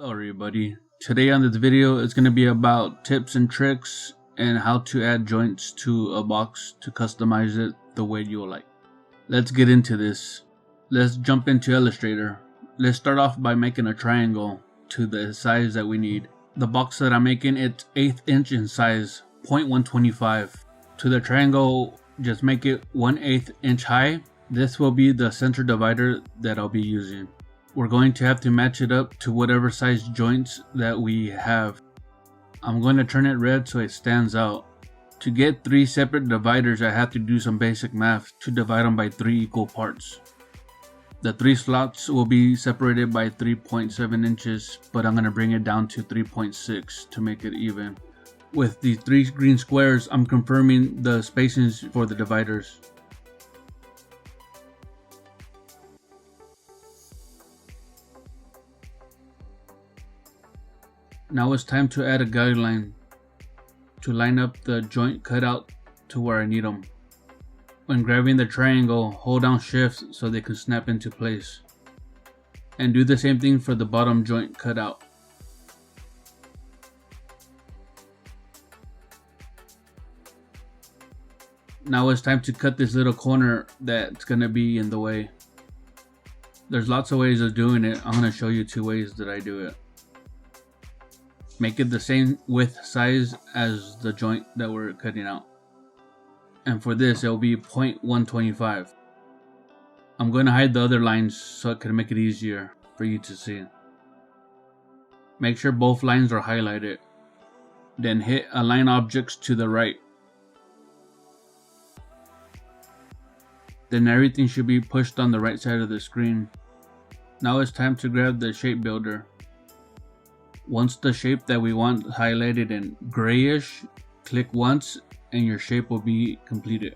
Hello everybody, today on this video is going to be about tips and tricks and how to add joints to a box to customize it the way you like. Let's get into this. Let's jump into Illustrator. Let's start off by making a triangle to the size that we need. The box that I'm making, it's 1/8 inch in size, 0.125. To the triangle, just make it 1/8 inch high. This will be the center divider that I'll be using. We're going to have to match it up to whatever size joints that we have. I'm going to turn it red so it stands out. To get 3 separate dividers, I have to do some basic math to divide them by 3 equal parts. The 3 slots will be separated by 3.7 inches, but I'm going to bring it down to 3.6 to make it even. With these 3 green squares, I'm confirming the spacings for the dividers. Now it's time to add a guideline to line up the joint cutout to where I need them. When grabbing the triangle, hold down shift so they can snap into place. And do the same thing for the bottom joint cutout. Now it's time to cut this little corner that's going to be in the way. There's lots of ways of doing it. I'm going to show you 2 ways that I do it. Make it the same width size as the joint that we're cutting out. And for this, it will be 0.125. I'm going to hide the other lines so it can make it easier for you to see. Make sure both lines are highlighted. Then hit Align Objects to the right. Then everything should be pushed on the right side of the screen. Now it's time to grab the shape builder. Once the shape that we want highlighted in grayish, click once and your shape will be completed.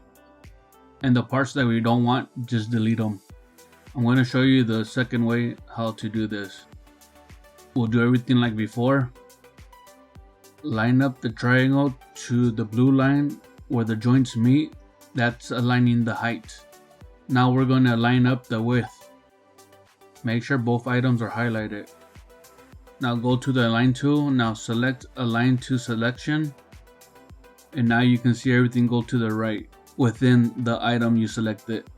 And the parts that we don't want, just delete them. I'm going to show you the second way how to do this. We'll do everything like before. Line up the triangle to the blue line where the joints meet. That's aligning the height. Now we're going to line up the width. Make sure both items are highlighted. Now go to the Align tool. Now select Align to Selection. And now you can see everything go to the right within the item you selected.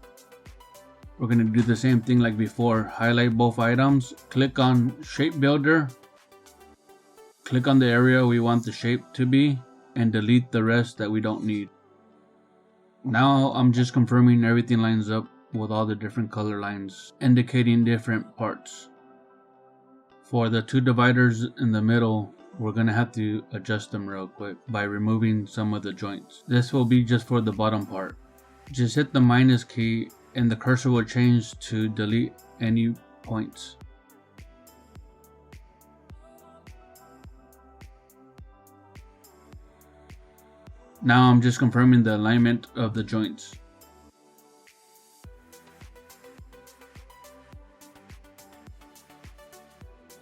We're going to do the same thing like before. Highlight both items. Click on Shape Builder. Click on the area we want the shape to be. And delete the rest that we don't need. Now I'm just confirming everything lines up with all the different color lines, indicating different parts. For the 2 dividers in the middle, we're going to have to adjust them real quick by removing some of the joints. This will be just for the bottom part. Just hit the minus key and the cursor will change to delete any points. Now I'm just confirming the alignment of the joints.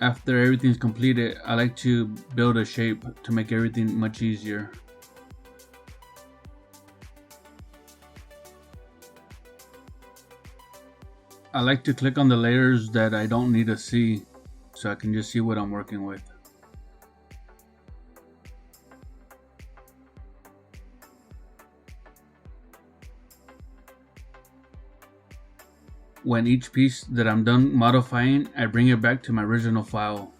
After everything's completed, I like to build a shape to make everything much easier. I like to click on the layers that I don't need to see so I can just see what I'm working with. When each piece that I'm done modifying, I bring it back to my original file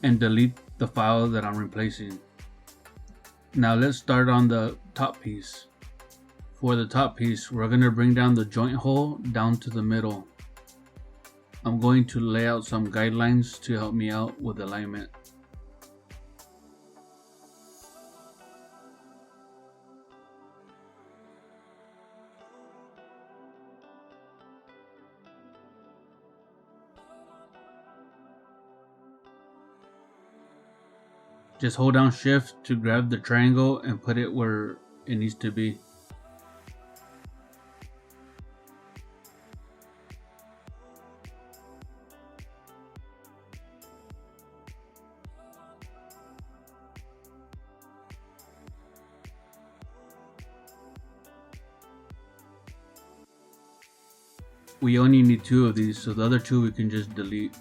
and delete the file that I'm replacing. Now let's start on the top piece. For the top piece, we're going to bring down the joint hole down to the middle. I'm going to lay out some guidelines to help me out with alignment. Just hold down shift to grab the triangle and put it where it needs to be. We only need 2 of these, so the other 2 we can just delete.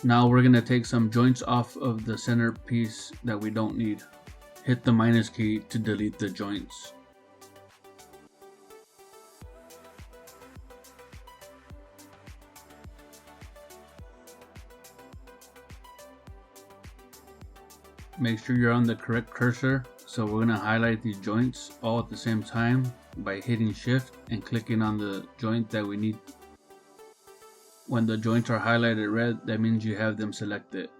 Now we're going to take some joints off of the center piece that we don't need. Hit the minus key to delete the joints. Make sure you're on the correct cursor. So we're going to highlight these joints all at the same time by hitting shift and clicking on the joint that we need. When the joints are highlighted red, that means you have them selected.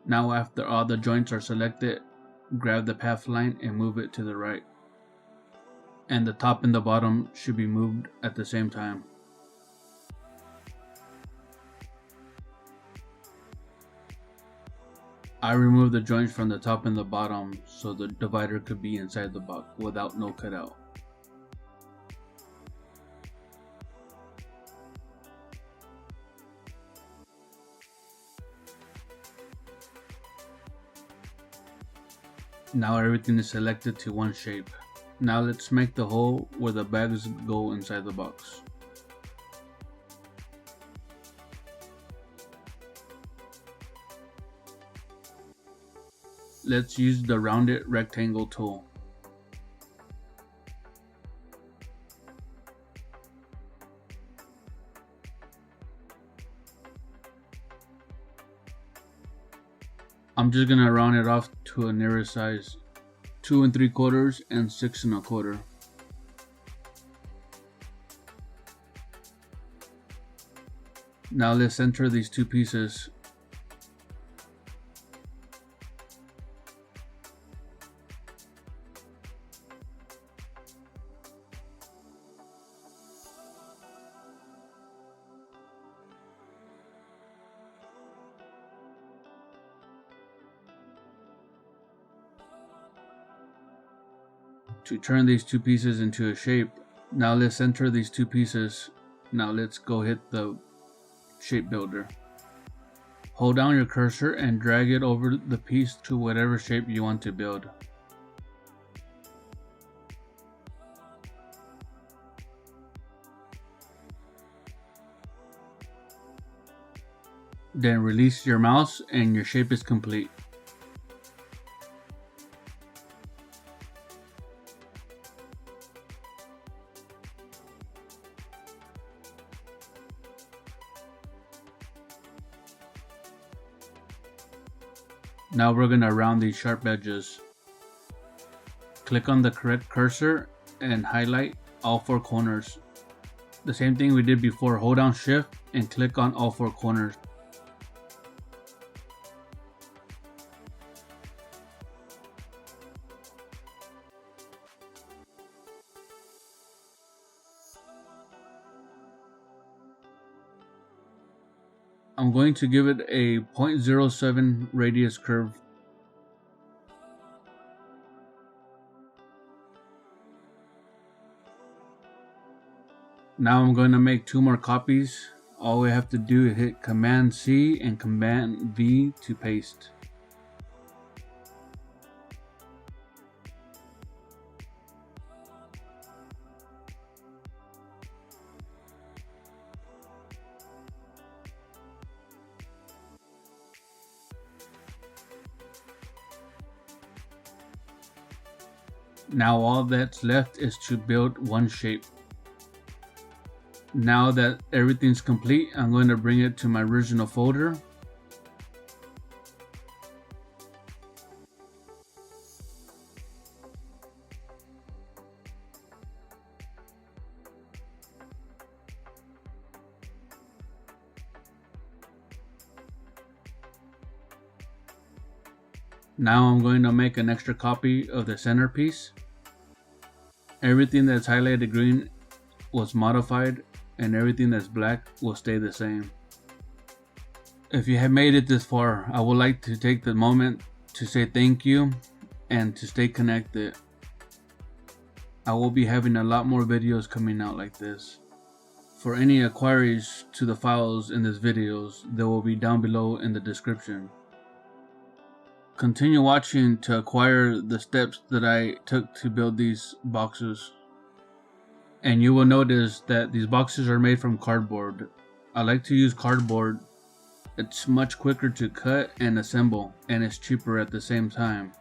Now after all the joints are selected, grab the path line and move it to the right. And the top and the bottom should be moved at the same time. I removed the joints from the top and the bottom so the divider could be inside the box without no cutout. Now everything is selected to one shape. Now let's make the hole where the bags go inside the box. Let's use the rounded rectangle tool. I'm just gonna round it off to a nearest size, 2 3/4 and 6 1/4. Now let's center these two pieces. To turn these two pieces into a shape, now let's center these two pieces. Now let's go hit the shape builder. Hold down your cursor and drag it over the piece to whatever shape you want to build. Then release your mouse and your shape is complete. Now we're going to round these sharp edges. Click on the correct cursor and highlight all four corners. The same thing we did before, hold down shift and click on all four corners. I'm going to give it a 0.07 radius curve. Now I'm going to make 2 more copies. All we have to do is hit Command C and Command V to paste. Now all that's left is to build one shape. Now that everything's complete, I'm going to bring it to my original folder. Now I'm going to make an extra copy of the centerpiece. Everything that's highlighted green was modified and everything that's black will stay the same. If you have made it this far, I would like to take the moment to say thank you and to stay connected. I will be having a lot more videos coming out like this. For any inquiries to the files in these videos, they will be down below in the description. Continue watching to acquire the steps that I took to build these boxes. And you will notice that these boxes are made from cardboard. I like to use cardboard. It's much quicker to cut and assemble, and it's cheaper at the same time.